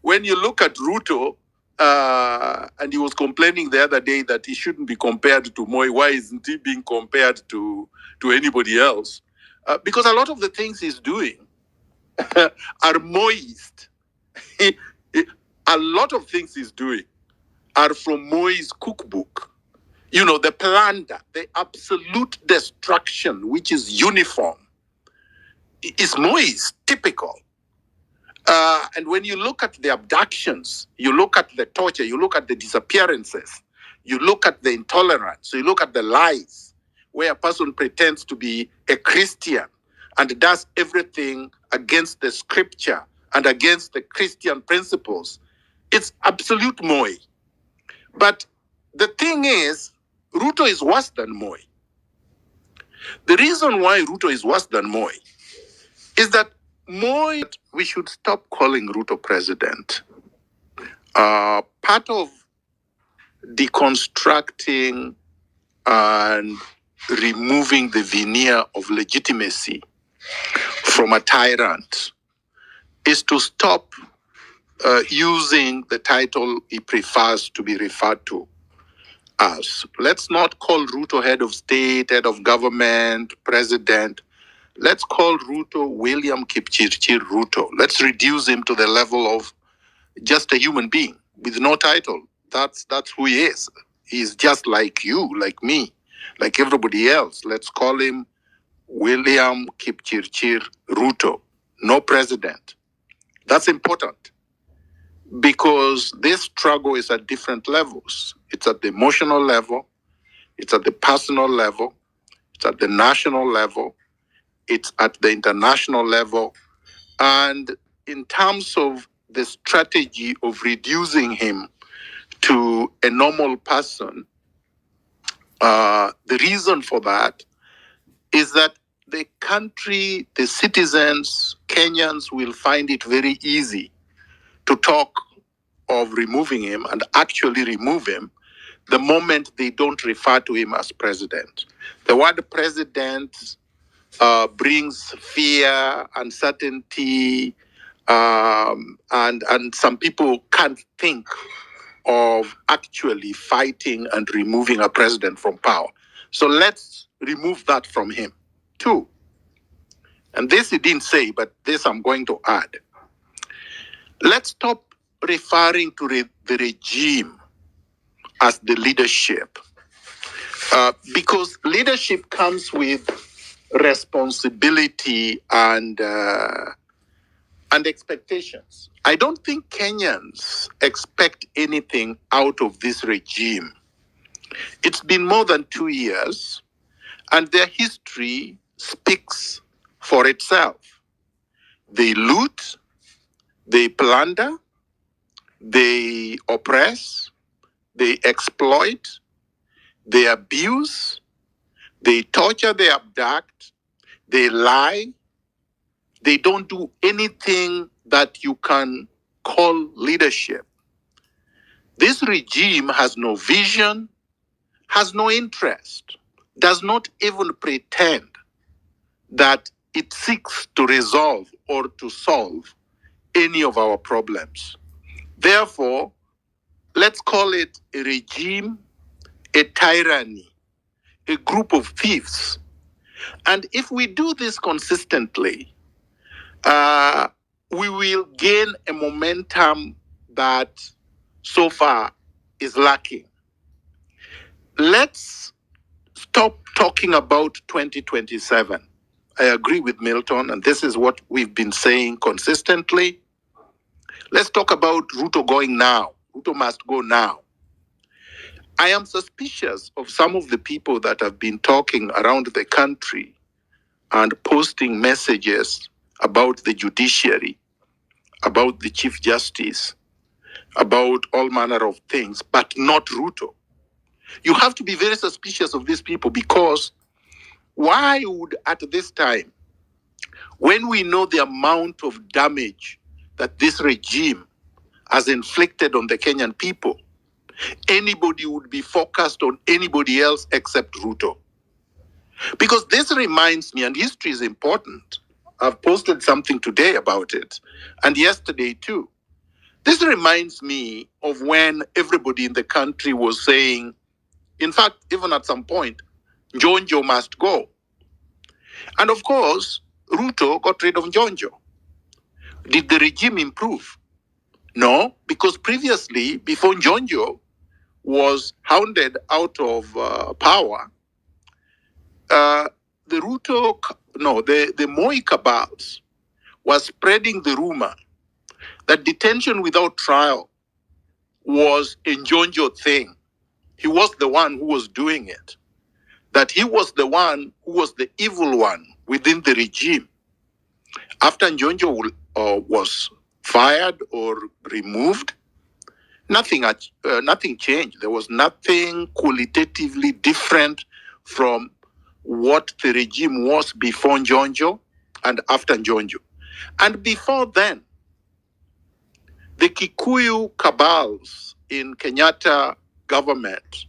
when you look at Ruto, and he was complaining the other day that he shouldn't be compared to Moi. Why isn't he being compared to anybody else? Because a lot of the things he's doing are Moist. A lot of things he's doing are from Moi's cookbook. You know, the plunder, the absolute destruction, which is uniform, is Moi's typical. And when you look at the abductions, you look at the torture, you look at the disappearances, you look at the intolerance, you look at the lies, where a person pretends to be a Christian and does everything against the scripture and against the Christian principles. It's absolute Moi. But the thing is, Ruto is worse than Moi. The reason why Ruto is worse than Moi is that Moi, we should stop calling Ruto president. Part of deconstructing and removing the veneer of legitimacy from a tyrant is to stop using the title he prefers to be referred to as. Let's not call Ruto head of state, head of government, president. Let's call Ruto William Kipchirchir Ruto. Let's reduce him to the level of just a human being with no title. That's who he is. He's just like you, like me, like everybody else. Let's call him William Kipchirchir Ruto. No president. That's important because this struggle is at different levels. It's at the emotional level. It's at the personal level. It's at the national level. It's at the international level. And in terms of the strategy of reducing him to a normal person, the reason for that is that the country, the citizens, Kenyans will find it very easy to talk of removing him and actually remove him the moment they don't refer to him as president. The word president brings fear, uncertainty, and some people can't think of actually fighting and removing a president from power. So let's remove that from him. Two, and this he didn't say, but this I'm going to add. Let's stop referring to the regime as the leadership, because leadership comes with responsibility and expectations. I don't think Kenyans expect anything out of this regime. It's been more than 2 years, and their history speaks for itself. They loot, they plunder, they oppress, they exploit, they abuse, they torture, they abduct, they lie. They don't do anything that you can call leadership. This regime has no vision, has no interest, does not even pretend that it seeks to resolve or to solve any of our problems. Therefore, let's call it a regime, a tyranny, a group of thieves. And if we do this consistently, we will gain a momentum that so far is lacking. Let's stop talking about 2027. I agree with Milton, and this is what we've been saying consistently. Let's talk about Ruto going now. Ruto must go now. I am suspicious of some of the people that have been talking around the country and posting messages about the judiciary, about the Chief Justice, about all manner of things, but not Ruto. You have to be very suspicious of these people, because why would at this time, when we know the amount of damage that this regime has inflicted on the Kenyan people, anybody would be focused on anybody else except Ruto? Because this reminds me, and history is important. I've posted something today about it, and yesterday too. This reminds me of when everybody in the country was saying, in fact, even at some point, Njonjo must go. And of course, Ruto got rid of Njonjo. Did the regime improve? No, because previously, before Njonjo was hounded out of power, uh, the Moi cabals was spreading the rumor that detention without trial was a Njonjo thing. He was the one who was doing it. That he was the one who was the evil one within the regime. After Njonjo was fired or removed, nothing changed. There was nothing qualitatively different from what the regime was before Njonjo and after Njonjo. And before then, the Kikuyu cabals in Kenyatta government,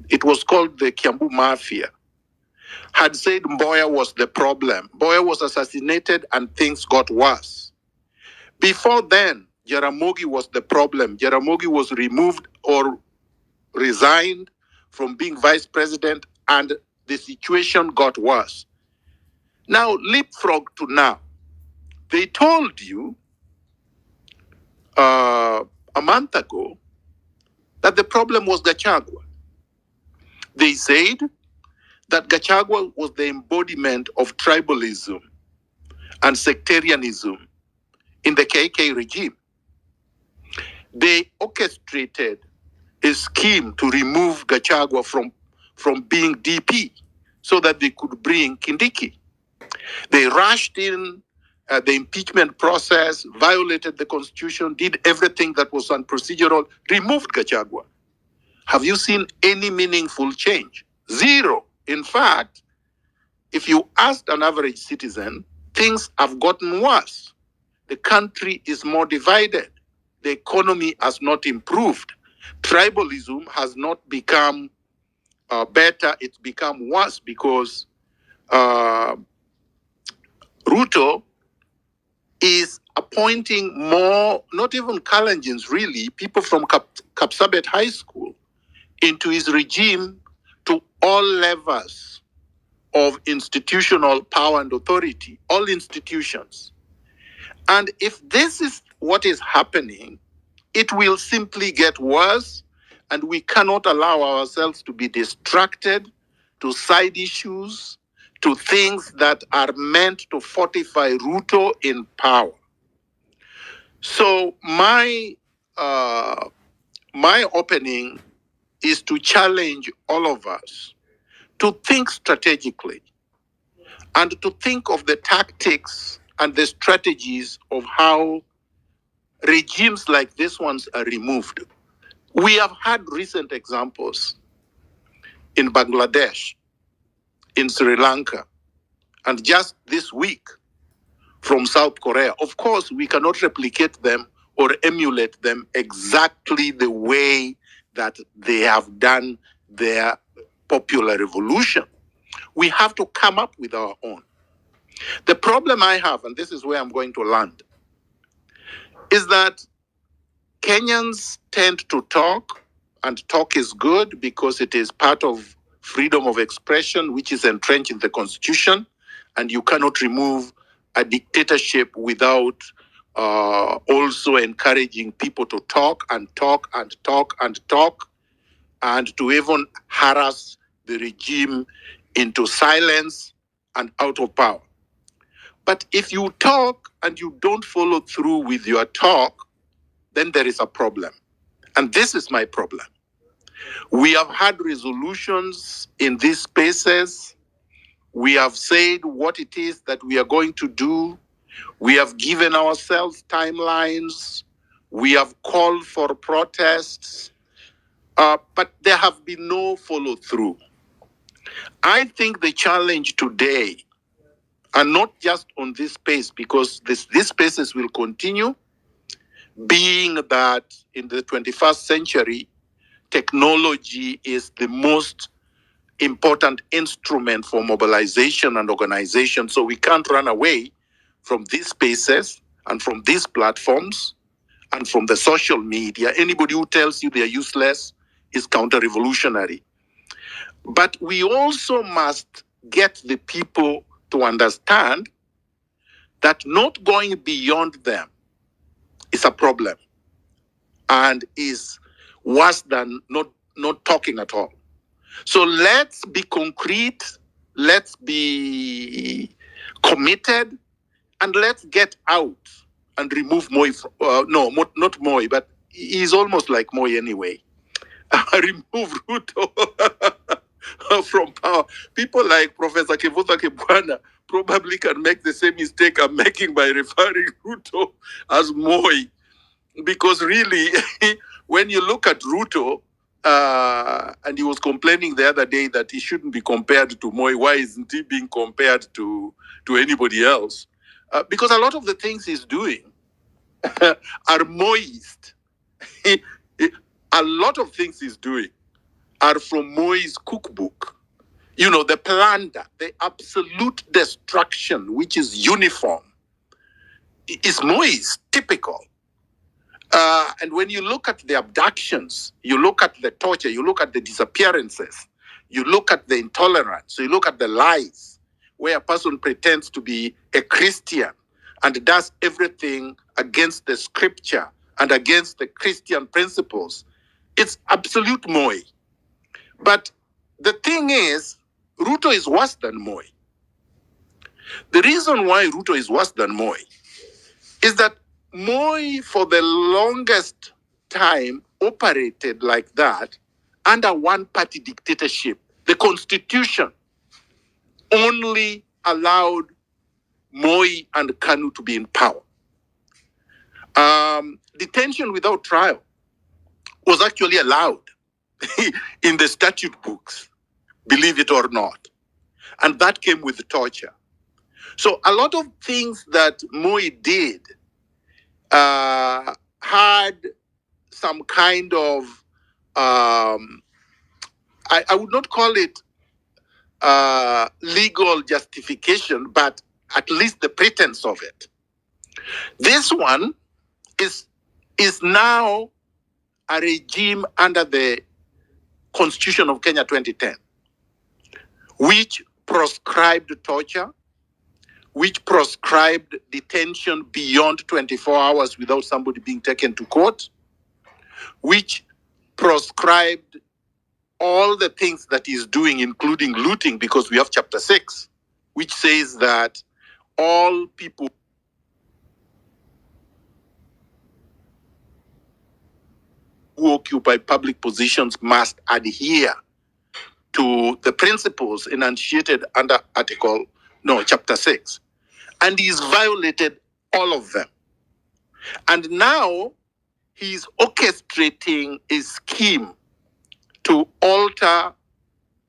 it was called the Kiambu Mafia, had said Mboya was the problem. Mboya was assassinated and things got worse. Before then, Jaramogi was the problem. Jaramogi was removed or resigned from being vice president and the situation got worse. Now, leapfrog to now. They told you a month ago that the problem was Gachagua. They said that Gachagua was the embodiment of tribalism and sectarianism in the KK regime. They orchestrated a scheme to remove Gachagua from being DP so that they could bring Kindiki. They rushed in the impeachment process, violated the constitution, did everything that was unprocedural, removed Gachagua. Have you seen any meaningful change? Zero. In fact, if you asked an average citizen, things have gotten worse. The country is more divided. The economy has not improved. Tribalism has not become better, it's become worse because Ruto is appointing more, not even Kalenjins really, people from Kapsabet High School into his regime to all levels of institutional power and authority, all institutions. And if this is what is happening, it will simply get worse, and we cannot allow ourselves to be distracted to side issues, to things that are meant to fortify Ruto in power. So my opening is to challenge all of us to think strategically and to think of the tactics and the strategies of how regimes like this ones are removed. We have had recent examples in Bangladesh, in Sri Lanka, and just this week from South Korea. Of course, we cannot replicate them or emulate them exactly the way that they have done their popular revolution. We have to come up with our own. The problem I have, and this is where I'm going to land, is that Kenyans tend to talk, and talk is good because it is part of freedom of expression, which is entrenched in the Constitution, and you cannot remove a dictatorship without also encouraging people to talk and talk and talk and talk, and to even harass the regime into silence and out of power. But if you talk and you don't follow through with your talk, then there is a problem. And this is my problem. We have had resolutions in these spaces. We have said what it is that we are going to do. We have given ourselves timelines. We have called for protests. But there have been no follow through. I think the challenge today, and not just on this space, because these spaces will continue, being that in the 21st century, technology is the most important instrument for mobilization and organization. So we can't run away from these spaces and from these platforms and from the social media. Anybody who tells you they're useless is counter-revolutionary. But we also must get the people to understand that not going beyond them is a problem and is worse than not talking at all. So let's be concrete, let's be committed, and let's get out and remove Moi. Not Moi, but he's almost like Moi anyway. Remove Ruto from power. People like Professor Kivuta Kibwana probably can make the same mistake I'm making by referring Ruto as Moi. Because really, when you look at Ruto, and he was complaining the other day that he shouldn't be compared to Moi. Why isn't he being compared to anybody else? Because a lot of the things he's doing are Moist. A lot of things he's doing are from Moi's cookbook. You know, the plunder, the absolute destruction, which is uniform, is Moi's typical. And when you look at the abductions, you look at the torture, you look at the disappearances, you look at the intolerance, you look at the lies, where a person pretends to be a Christian and does everything against the scripture and against the Christian principles. It's absolute Moi. But the thing is, Ruto is worse than Moi. The reason why Ruto is worse than Moi is that Moi, for the longest time, operated like that under one-party dictatorship. The Constitution only allowed Moi and Kanu to be in power. Detention without trial was actually allowed in the statute books, believe it or not. And that came with torture. So a lot of things that Moi did had some kind of, I would not call it legal justification, but at least the pretense of it. This one is now a regime under the Constitution of Kenya 2010, which proscribed torture, which proscribed detention beyond 24 hours without somebody being taken to court, which proscribed all the things that he's doing, including looting, because we have chapter 6, which says that all people who occupy public positions must adhere to the principles enunciated under chapter 6. And he's violated all of them. And now he's orchestrating a scheme to alter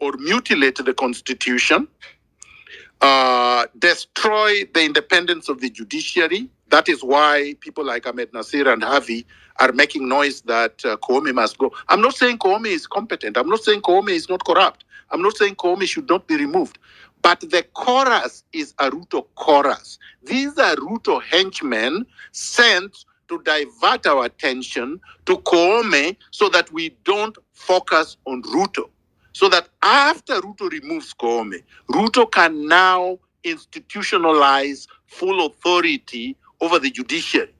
or mutilate the Constitution, destroy the independence of the judiciary. That is why people like Ahmed Nasir and Havi are making noise that Koome must go. I'm not saying Koome is competent. I'm not saying Koome is not corrupt. I'm not saying Koome should not be removed. But the chorus is a Ruto chorus. These are Ruto henchmen sent to divert our attention to Koome so that we don't focus on Ruto. So that after Ruto removes Koome, Ruto can now institutionalize full authority over the judiciary,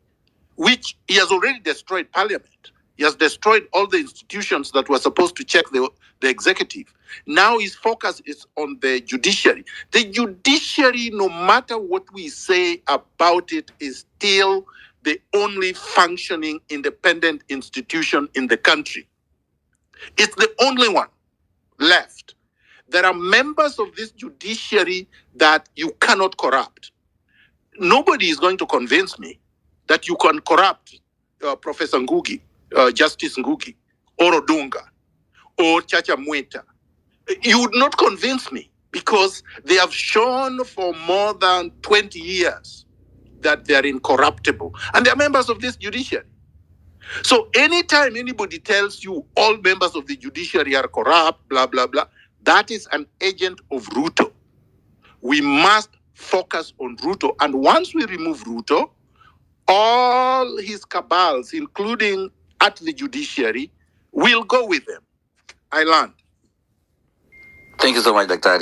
which he has already destroyed parliament. He has destroyed all the institutions that were supposed to check the executive. Now his focus is on the judiciary. The judiciary, no matter what we say about it, is still the only functioning independent institution in the country. It's the only one left. There are members of this judiciary that you cannot corrupt. Nobody is going to convince me that you can corrupt Professor Ngugi, Justice Ngugi, or Odunga, or Chacha Mwita. You would not convince me because they have shown for more than 20 years that they are incorruptible. And they are members of this judiciary. So anytime anybody tells you all members of the judiciary are corrupt, blah, blah, blah, that is an agent of Ruto. We must focus on Ruto. And once we remove Ruto, all his cabals, including at the judiciary, will go with them. I learned. Thank you so much, Dr.